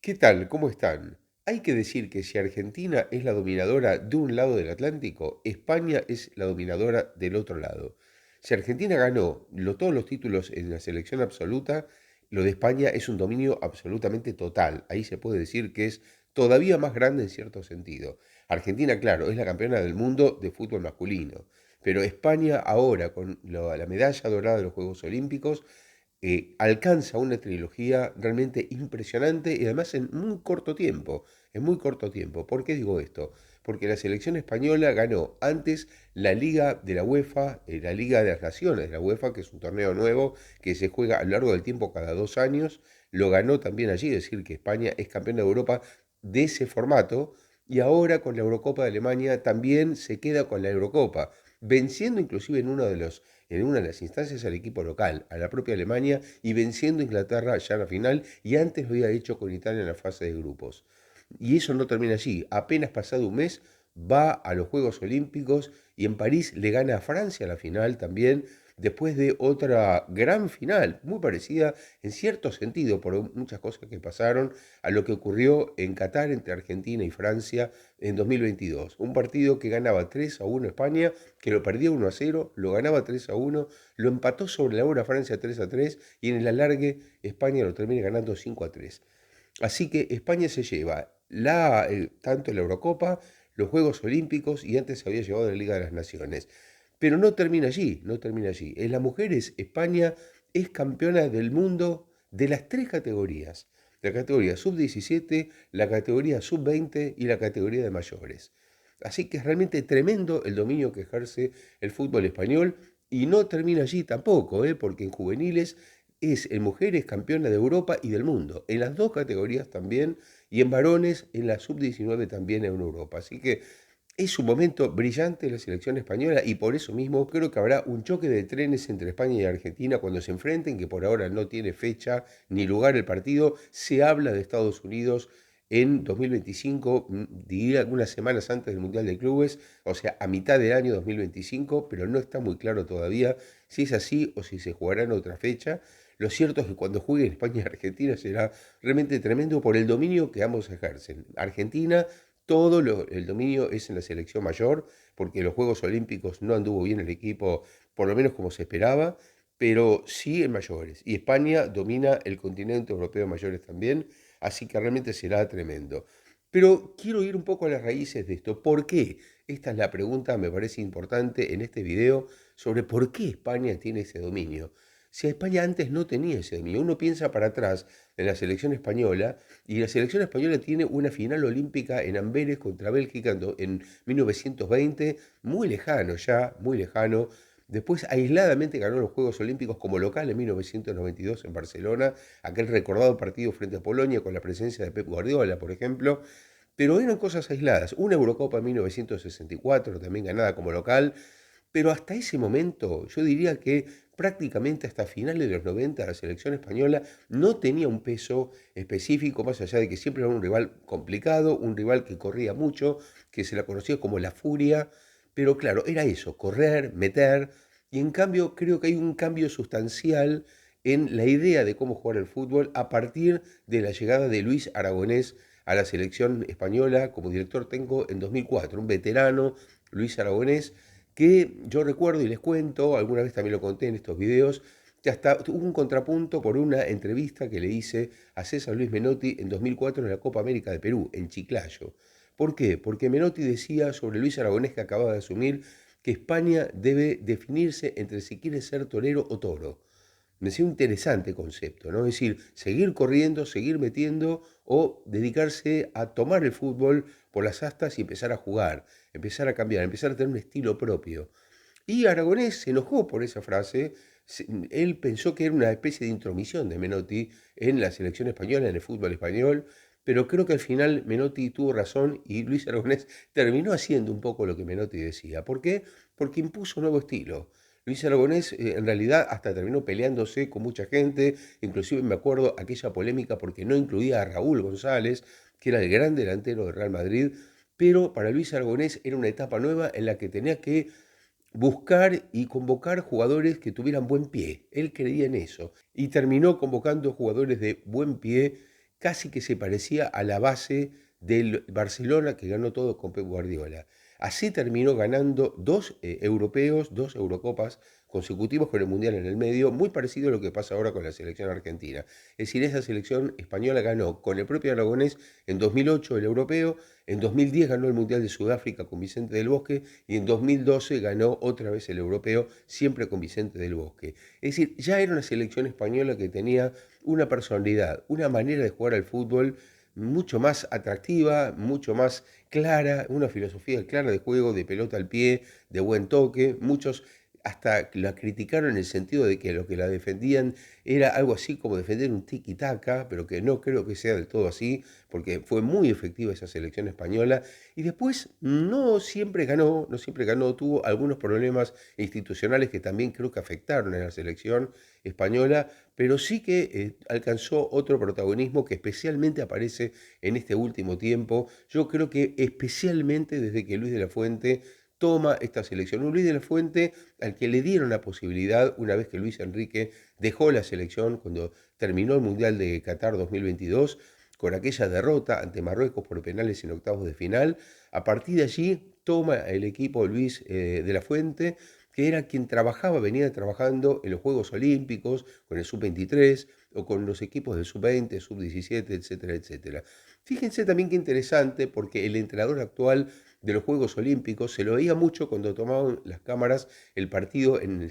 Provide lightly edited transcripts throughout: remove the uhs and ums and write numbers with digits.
¿Qué tal? ¿Cómo están? Hay que decir que si Argentina es la dominadora de un lado del Atlántico, España es la dominadora del otro lado. Si Argentina ganó todos los títulos en la selección absoluta, lo de España es un dominio absolutamente total. Ahí se puede decir que es todavía más grande en cierto sentido. Argentina, claro, es la campeona del mundo de fútbol masculino, pero España ahora, con la medalla dorada de los Juegos Olímpicos, alcanza una trilogía realmente impresionante y además en muy corto tiempo, en muy corto tiempo. ¿Por qué digo esto? Porque la selección española ganó antes la Liga de la UEFA, la Liga de las Naciones de la UEFA, que es un torneo nuevo que se juega a lo largo del tiempo cada 2 años, lo ganó también allí, es decir, que España es campeona de Europa de ese formato, y ahora con la Eurocopa de Alemania también se queda con la Eurocopa, venciendo inclusive en una de las instancias al equipo local, a la propia Alemania, y venciendo a Inglaterra ya en la final, y antes lo había hecho con Italia en la fase de grupos. Y eso no termina allí. Apenas pasado un mes va a los Juegos Olímpicos y en París le gana a Francia la final también, después de otra gran final, muy parecida en cierto sentido por muchas cosas que pasaron a lo que ocurrió en Qatar entre Argentina y Francia en 2022. Un partido que ganaba 3-1 España, que lo perdía 1-0, lo ganaba 3-1, lo empató sobre la hora Francia 3-3 y en el alargue España lo termina ganando 5-3. Así que España se lleva tanto la Eurocopa, los Juegos Olímpicos y antes se había llevado la Liga de las Naciones. Pero no termina allí, no termina allí. En las mujeres, España es campeona del mundo de las tres categorías. La categoría sub-17, la categoría sub-20 y la categoría de mayores. Así que es realmente tremendo el dominio que ejerce el fútbol español y no termina allí tampoco, porque en juveniles en mujeres campeona de Europa y del mundo, en las dos categorías también, y en varones en la sub-19 también en Europa. Así que es un momento brillante de la selección española y por eso mismo creo que habrá un choque de trenes entre España y Argentina cuando se enfrenten, que por ahora no tiene fecha ni lugar el partido. Se habla de Estados Unidos en 2025, diría algunas semanas antes del Mundial de Clubes, o sea, a mitad del año 2025, pero no está muy claro todavía si es así o si se jugará en otra fecha. Lo cierto es que cuando jueguen España y Argentina será realmente tremendo por el dominio que ambos ejercen. Argentina, el dominio es en la selección mayor, porque en los Juegos Olímpicos no anduvo bien el equipo, por lo menos como se esperaba, pero sí en mayores. Y España domina el continente europeo en mayores también, así que realmente será tremendo. Pero quiero ir un poco a las raíces de esto. ¿Por qué? Esta es la pregunta, me parece importante en este video, sobre por qué España tiene ese dominio. Si España antes no tenía ese dominio, uno piensa para atrás en la selección española, y la selección española tiene una final olímpica en Amberes contra Bélgica en 1920, muy lejano ya, muy lejano. Después aisladamente ganó los Juegos Olímpicos como local en 1992 en Barcelona, aquel recordado partido frente a Polonia con la presencia de Pep Guardiola, por ejemplo. Pero eran cosas aisladas. Una Eurocopa en 1964, también ganada como local, pero hasta ese momento, yo diría que prácticamente hasta finales de los 90 la selección española no tenía un peso específico, más allá de que siempre era un rival complicado, un rival que corría mucho, que se la conocía como la furia, pero claro, era eso, correr, meter, y en cambio creo que hay un cambio sustancial en la idea de cómo jugar el fútbol a partir de la llegada de Luis Aragonés a la selección española como director técnico en 2004, un veterano, Luis Aragonés, que yo recuerdo y les cuento, alguna vez también lo conté en estos videos, que hasta hubo un contrapunto por una entrevista que le hice a César Luis Menotti en 2004 en la Copa América de Perú, en Chiclayo. ¿Por qué? Porque Menotti decía sobre Luis Aragonés, que acababa de asumir, que España debe definirse entre si quiere ser torero o toro. Me pareció un interesante concepto, ¿no? Es decir, seguir corriendo, seguir metiendo o dedicarse a tomar el fútbol por las astas y empezar a jugar, empezar a cambiar, empezar a tener un estilo propio. Y Aragonés se enojó por esa frase. Él pensó que era una especie de intromisión de Menotti en la selección española, en el fútbol español, pero creo que al final Menotti tuvo razón y Luis Aragonés terminó haciendo un poco lo que Menotti decía. ¿Por qué? Porque impuso un nuevo estilo. Luis Aragonés en realidad hasta terminó peleándose con mucha gente, inclusive me acuerdo aquella polémica porque no incluía a Raúl González, que era el gran delantero del Real Madrid, pero para Luis Aragonés era una etapa nueva en la que tenía que buscar y convocar jugadores que tuvieran buen pie. Él creía en eso y terminó convocando jugadores de buen pie casi que se parecía a la base del Barcelona que ganó todo con Pep Guardiola. Así terminó ganando dos europeos, dos Eurocopas consecutivos con el Mundial en el medio, muy parecido a lo que pasa ahora con la selección argentina. Es decir, esa selección española ganó con el propio Aragonés en 2008 el europeo, en 2010 ganó el Mundial de Sudáfrica con Vicente del Bosque y en 2012 ganó otra vez el europeo, siempre con Vicente del Bosque. Es decir, ya era una selección española que tenía una personalidad, una manera de jugar al fútbol mucho más atractiva, mucho más clara, una filosofía clara de juego, de pelota al pie, de buen toque. Muchos hasta la criticaron en el sentido de que lo que la defendían era algo así como defender un tiki-taka, pero que no creo que sea del todo así, porque fue muy efectiva esa selección española. Y después no siempre ganó, tuvo algunos problemas institucionales que también creo que afectaron a la selección española, pero sí que alcanzó otro protagonismo que especialmente aparece en este último tiempo. Yo creo que especialmente desde que Luis de la Fuente toma esta selección. Un Luis de la Fuente al que le dieron la posibilidad, una vez que Luis Enrique dejó la selección cuando terminó el Mundial de Qatar 2022, con aquella derrota ante Marruecos por penales en octavos de final. A partir de allí toma el equipo Luis de la Fuente, que era quien trabajaba, venía trabajando en los Juegos Olímpicos, con el Sub-23 o con los equipos del Sub-20, Sub-17, etcétera, etcétera. Fíjense también qué interesante, porque el entrenador actual de los Juegos Olímpicos se lo veía mucho cuando tomaban las cámaras el partido en,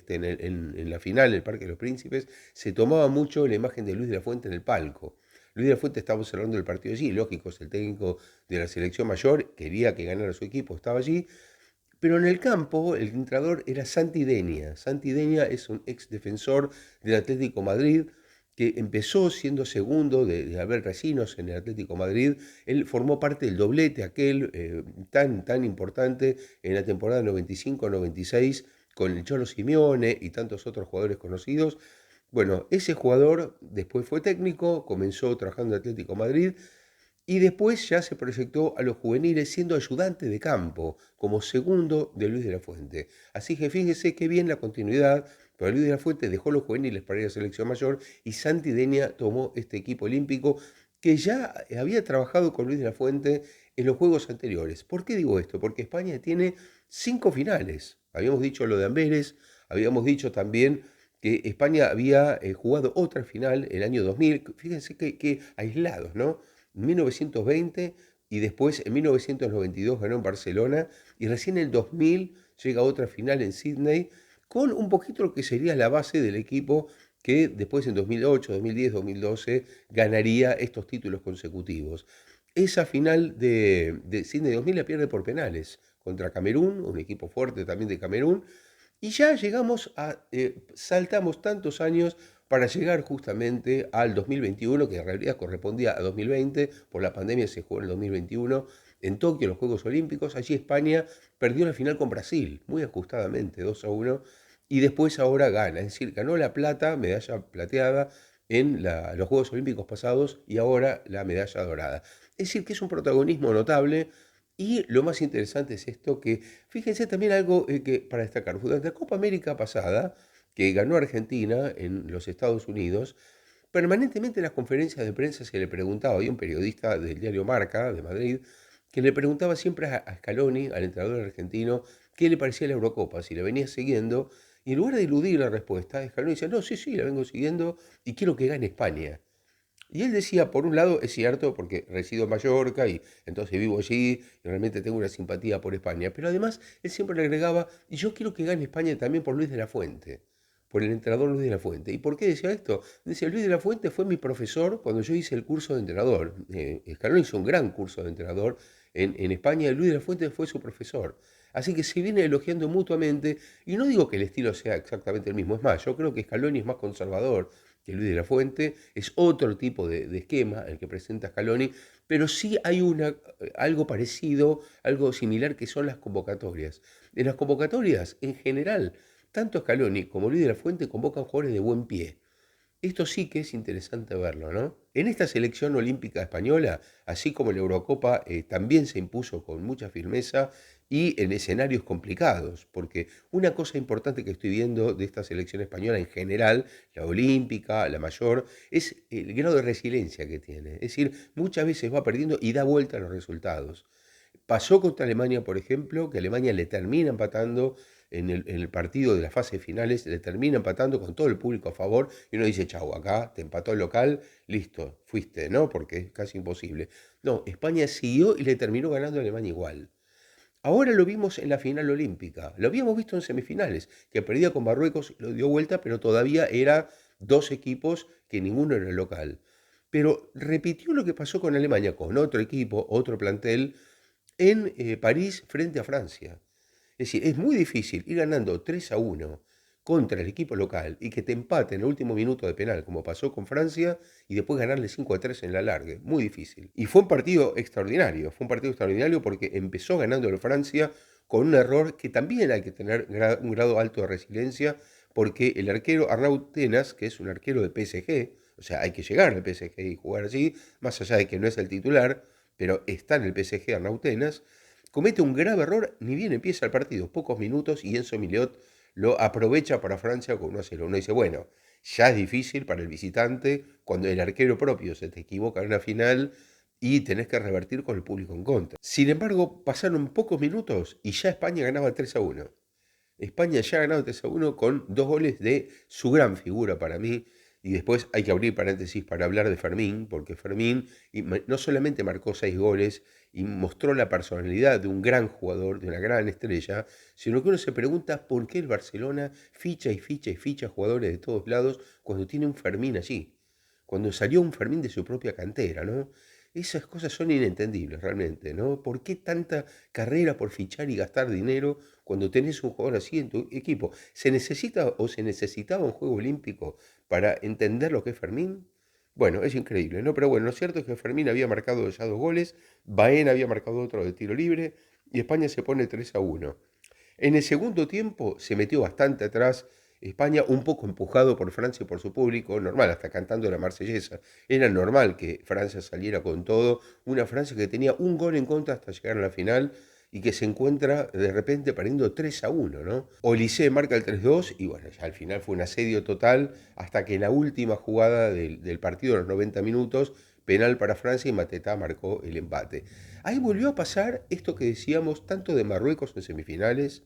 en la final, el Parque de los Príncipes, se tomaba mucho la imagen de Luis de la Fuente en el palco. Luis de la Fuente estaba observando el partido allí, lógico, es el técnico de la selección mayor, quería que ganara su equipo, estaba allí, pero en el campo el entrenador era Santi Denia. Santi Denia es un ex defensor del Atlético Madrid que empezó siendo segundo de Abel Recinos en el Atlético Madrid. Él formó parte del doblete aquel tan importante en la temporada 95-96 con el Cholo Simeone y tantos otros jugadores conocidos. Bueno, ese jugador después fue técnico, comenzó trabajando en Atlético Madrid y después ya se proyectó a los juveniles siendo ayudante de campo, como segundo de Luis de la Fuente. Así que fíjese qué bien la continuidad, pero Luis de la Fuente dejó los juveniles para ir a la selección mayor y Santi Denia tomó este equipo olímpico que ya había trabajado con Luis de la Fuente en los Juegos anteriores. ¿Por qué digo esto? Porque España tiene 5 finales. Habíamos dicho lo de Amberes, habíamos dicho también que España había jugado otra final el año 2000. Fíjense qué aislados, ¿no? 1920 y después en 1992 ganó en Barcelona y recién en el 2000 llega a otra final en Sydney con un poquito lo que sería la base del equipo que después en 2008, 2010, 2012 ganaría estos títulos consecutivos. Esa final de Sydney 2000 la pierde por penales contra Camerún, un equipo fuerte también de Camerún, y ya llegamos saltamos tantos años para llegar justamente al 2021, que en realidad correspondía a 2020, por la pandemia se jugó en el 2021, en Tokio, los Juegos Olímpicos. Allí España perdió la final con Brasil, muy ajustadamente, 2-1, y después ahora gana, es decir, ganó la plata, medalla plateada, en los Juegos Olímpicos pasados y ahora la medalla dorada. Es decir, que es un protagonismo notable. Y lo más interesante es esto que, fíjense también algo que para destacar, durante la Copa América pasada, que ganó Argentina en los Estados Unidos, permanentemente en las conferencias de prensa se le preguntaba, había un periodista del diario Marca de Madrid, que le preguntaba siempre a Scaloni, al entrenador argentino, qué le parecía la Eurocopa, si la venía siguiendo, y en lugar de eludir la respuesta, Scaloni decía, no, sí, la vengo siguiendo y quiero que gane España. Y él decía, por un lado, es cierto, porque resido en Mallorca y entonces vivo allí y realmente tengo una simpatía por España, pero además él siempre le agregaba, y yo quiero que gane España también por Luis de la Fuente, por el entrenador Luis de la Fuente. ¿Y por qué decía esto? Decía, Luis de la Fuente fue mi profesor cuando yo hice el curso de entrenador. Scaloni hizo un gran curso de entrenador en España y Luis de la Fuente fue su profesor. Así que se viene elogiando mutuamente, y no digo que el estilo sea exactamente el mismo, es más, yo creo que Scaloni es más conservador que Luis de la Fuente, es otro tipo de esquema el que presenta Scaloni, pero sí hay algo parecido, algo similar que son las convocatorias. En las convocatorias, en general, tanto Scaloni como Luis de la Fuente convocan jugadores de buen pie. Esto sí que es interesante verlo, ¿no? En esta selección olímpica española, así como la Eurocopa también se impuso con mucha firmeza, y en escenarios complicados, porque una cosa importante que estoy viendo de esta selección española en general, la olímpica, la mayor, es el grado de resiliencia que tiene. Es decir, muchas veces va perdiendo y da vuelta a los resultados. Pasó contra Alemania, por ejemplo, que Alemania le termina empatando en el partido de las fases finales, le termina empatando con todo el público a favor y uno dice, chau, acá te empató el local, listo, fuiste, ¿no? Porque es casi imposible. No, España siguió y le terminó ganando a Alemania igual. Ahora lo vimos en la final olímpica, lo habíamos visto en semifinales, que perdía con Marruecos, lo dio vuelta, pero todavía era dos equipos que ninguno era local. Pero repitió lo que pasó con Alemania, con otro equipo, otro plantel, en París frente a Francia. Es decir, es muy difícil ir ganando 3-1 contra el equipo local y que te empate en el último minuto de penal, como pasó con Francia, y después ganarle 5-3 en la largue. Muy difícil. Y fue un partido extraordinario. Fue un partido extraordinario porque empezó ganando el Francia con un error que también hay que tener un grado alto de resiliencia, porque el arquero Arnaud Tenas, que es un arquero de PSG, o sea, hay que llegar al PSG y jugar allí, más allá de que no es el titular, pero está en el PSG Arnaud Tenas, comete un grave error, ni bien empieza el partido, pocos minutos, y Enzo Miliot lo aprovecha para Francia con 1-0. Uno dice, bueno, ya es difícil para el visitante cuando el arquero propio se te equivoca en una final y tenés que revertir con el público en contra. Sin embargo, pasaron pocos minutos y ya España ganaba 3-1. España ya ha ganado 3-1 con dos goles de su gran figura para mí. Y después hay que abrir paréntesis para hablar de Fermín, porque Fermín no solamente marcó 6 goles y mostró la personalidad de un gran jugador, de una gran estrella, sino que uno se pregunta por qué el Barcelona ficha y ficha y ficha jugadores de todos lados cuando tiene un Fermín allí, cuando salió un Fermín de su propia cantera, ¿no? Esas cosas son inentendibles realmente, ¿no? ¿Por qué tanta carrera por fichar y gastar dinero cuando tenés un jugador así en tu equipo? ¿Se necesita o se necesitaba un juego olímpico para entender lo que es Fermín? Bueno, es increíble, ¿no? Pero bueno, lo cierto es que Fermín había marcado ya 2 goles, Baena había marcado otro de tiro libre y España se pone 3-1. En el segundo tiempo se metió bastante atrás España, un poco empujado por Francia y por su público, normal, hasta cantando la marsellesa. Era normal que Francia saliera con todo, una Francia que tenía un gol en contra hasta llegar a la final y que se encuentra de repente perdiendo 3-1, ¿no? Olise marca el 3-2 y bueno, ya al final fue un asedio total hasta que la última jugada del partido, en los 90 minutos, penal para Francia y Matetá marcó el empate. Ahí volvió a pasar esto que decíamos tanto de Marruecos en semifinales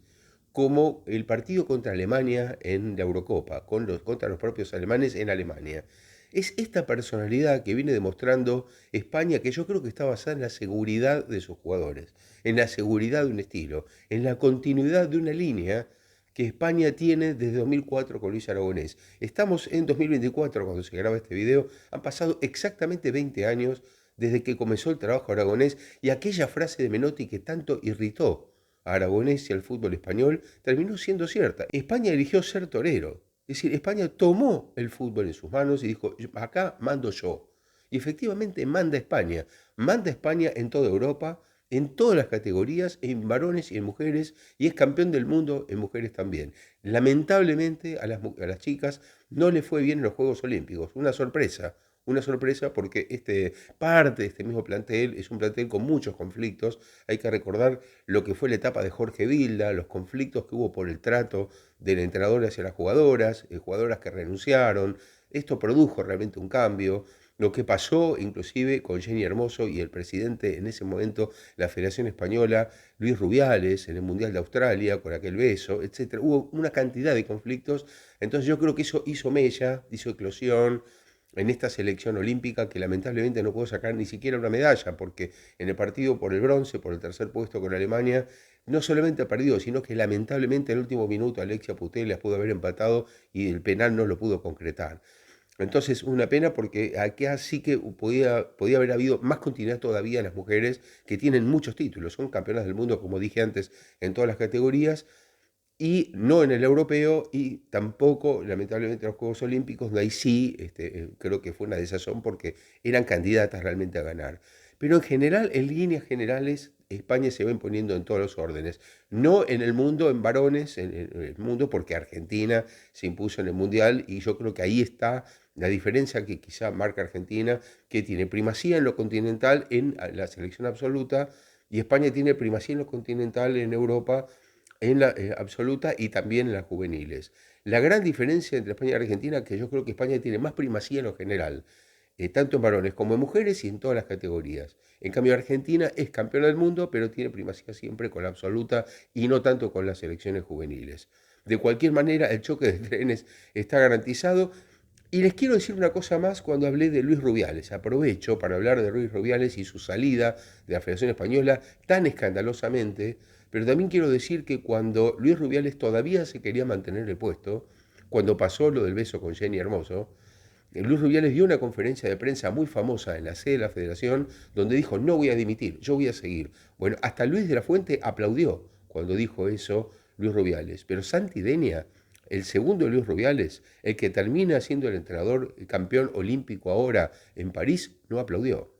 como el partido contra Alemania en la Eurocopa, contra los propios alemanes en Alemania. Es esta personalidad que viene demostrando España, que yo creo que está basada en la seguridad de sus jugadores, en la seguridad de un estilo, en la continuidad de una línea que España tiene desde 2004 con Luis Aragonés. Estamos en 2024 cuando se graba este video, han pasado exactamente 20 años desde que comenzó el trabajo Aragonés y aquella frase de Menotti que tanto irritó a Aragonés y al fútbol español terminó siendo cierta. España eligió ser torero. Es decir, España tomó el fútbol en sus manos y dijo, acá mando yo. Y efectivamente manda España en toda Europa, en todas las categorías, en varones y en mujeres, y es campeón del mundo en mujeres también. Lamentablemente a las chicas no le fue bien en los Juegos Olímpicos, una sorpresa porque parte de este mismo plantel es un plantel con muchos conflictos. Hay que recordar lo que fue la etapa de Jorge Vilda, los conflictos que hubo por el trato del entrenador hacia las jugadoras que renunciaron. Esto produjo realmente un cambio. Lo que pasó inclusive con Jenny Hermoso y el presidente en ese momento, la Federación Española, Luis Rubiales, en el Mundial de Australia, con aquel beso, etc. Hubo una cantidad de conflictos. Entonces yo creo que eso hizo mella, hizo eclosión en esta selección olímpica que lamentablemente no pudo sacar ni siquiera una medalla, porque en el partido por el bronce, por el tercer puesto con Alemania, no solamente perdió, sino que lamentablemente en el último minuto Alexia Putellas pudo haber empatado y el penal no lo pudo concretar. Entonces, una pena porque aquí sí que podía haber habido más continuidad todavía en las mujeres que tienen muchos títulos, son campeonas del mundo, como dije antes, en todas las categorías, y no en el europeo y tampoco, lamentablemente, en los Juegos Olímpicos, donde ahí sí creo que fue una desazón porque eran candidatas realmente a ganar. Pero en general, en líneas generales, España se va imponiendo en todos los órdenes. No en el mundo, en varones, en el mundo, porque Argentina se impuso en el Mundial y yo creo que ahí está la diferencia que quizá marca Argentina, que tiene primacía en lo continental en la selección absoluta y España tiene primacía en lo continental, en Europa, en la absoluta y también en las juveniles. La gran diferencia entre España y Argentina es que yo creo que España tiene más primacía en lo general, tanto en varones como en mujeres y en todas las categorías. En cambio, Argentina es campeona del mundo, pero tiene primacía siempre con la absoluta y no tanto con las selecciones juveniles. De cualquier manera, el choque de trenes está garantizado. Y les quiero decir una cosa más cuando hablé de Luis Rubiales. Aprovecho para hablar de Luis Rubiales y su salida de la Federación Española tan escandalosamente, pero también quiero decir que cuando Luis Rubiales todavía se quería mantener el puesto, cuando pasó lo del beso con Jenny Hermoso, Luis Rubiales dio una conferencia de prensa muy famosa en la sede de la Federación donde dijo: no voy a dimitir, yo voy a seguir. Bueno, hasta Luis de la Fuente aplaudió cuando dijo eso Luis Rubiales, pero Santi Denia, el segundo Luis Rubiales, el que termina siendo el entrenador campeón olímpico ahora en París, no aplaudió.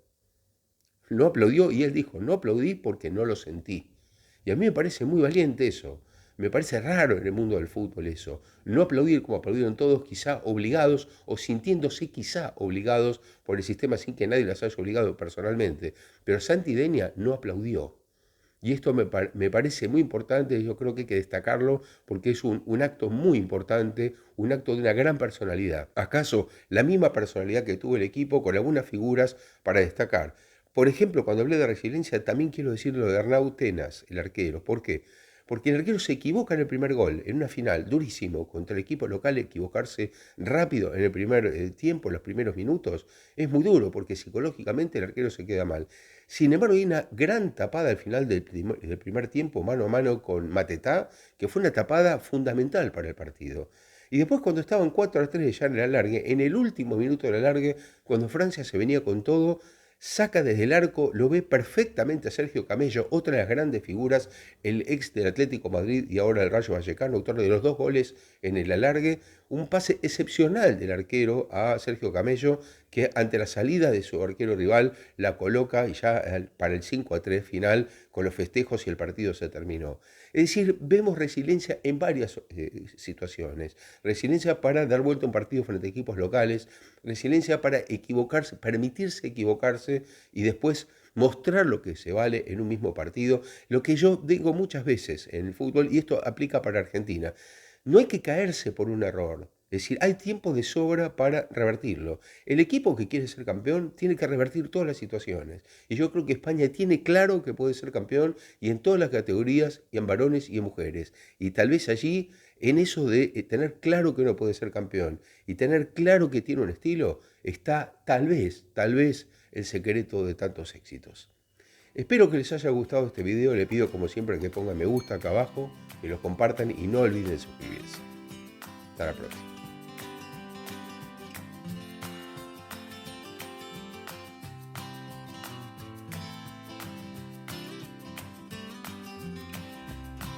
No aplaudió y él dijo: no aplaudí porque no lo sentí. Y a mí me parece muy valiente eso. Me parece raro en el mundo del fútbol eso. No aplaudir como aplaudieron todos, quizá obligados o sintiéndose quizá obligados por el sistema sin que nadie las haya obligado personalmente. Pero Santi Denia no aplaudió. Y esto me parece muy importante, yo creo que hay que destacarlo porque es un acto muy importante, un acto de una gran personalidad. ¿Acaso la misma personalidad que tuvo el equipo con algunas figuras para destacar? Por ejemplo, cuando hablé de resiliencia, también quiero decir lo de Arnau Tenas, el arquero. ¿Por qué? Porque el arquero se equivoca en el primer gol, en una final, durísimo, contra el equipo local, equivocarse rápido en el primer tiempo, en los primeros minutos, es muy duro porque psicológicamente el arquero se queda mal. Sin embargo, hay una gran tapada al final del primer tiempo, mano a mano con Matetá, que fue una tapada fundamental para el partido. Y después cuando estaban 4-3 ya en el alargue, en el último minuto del alargue, cuando Francia se venía con todo, saca desde el arco, lo ve perfectamente a Sergio Camello, otra de las grandes figuras, el ex del Atlético Madrid y ahora del Rayo Vallecano, autor de los 2 goles en el alargue, un pase excepcional del arquero a Sergio Camello, que ante la salida de su arquero rival la coloca y ya para el 5-3 final con los festejos y el partido se terminó. Es decir, vemos resiliencia en varias situaciones. Resiliencia para dar vuelta a un partido frente a equipos locales, resiliencia para equivocarse, permitirse equivocarse y después mostrar lo que se vale en un mismo partido, lo que yo digo muchas veces en el fútbol, y esto aplica para Argentina. No hay que caerse por un error. Es decir, hay tiempo de sobra para revertirlo. El equipo que quiere ser campeón tiene que revertir todas las situaciones. Y yo creo que España tiene claro que puede ser campeón y en todas las categorías, y en varones y en mujeres. Y tal vez allí, en eso de tener claro que uno puede ser campeón y tener claro que tiene un estilo, está tal vez, el secreto de tantos éxitos. Espero que les haya gustado este video. Le pido como siempre que pongan me gusta acá abajo, que lo compartan y no olviden suscribirse. Hasta la próxima.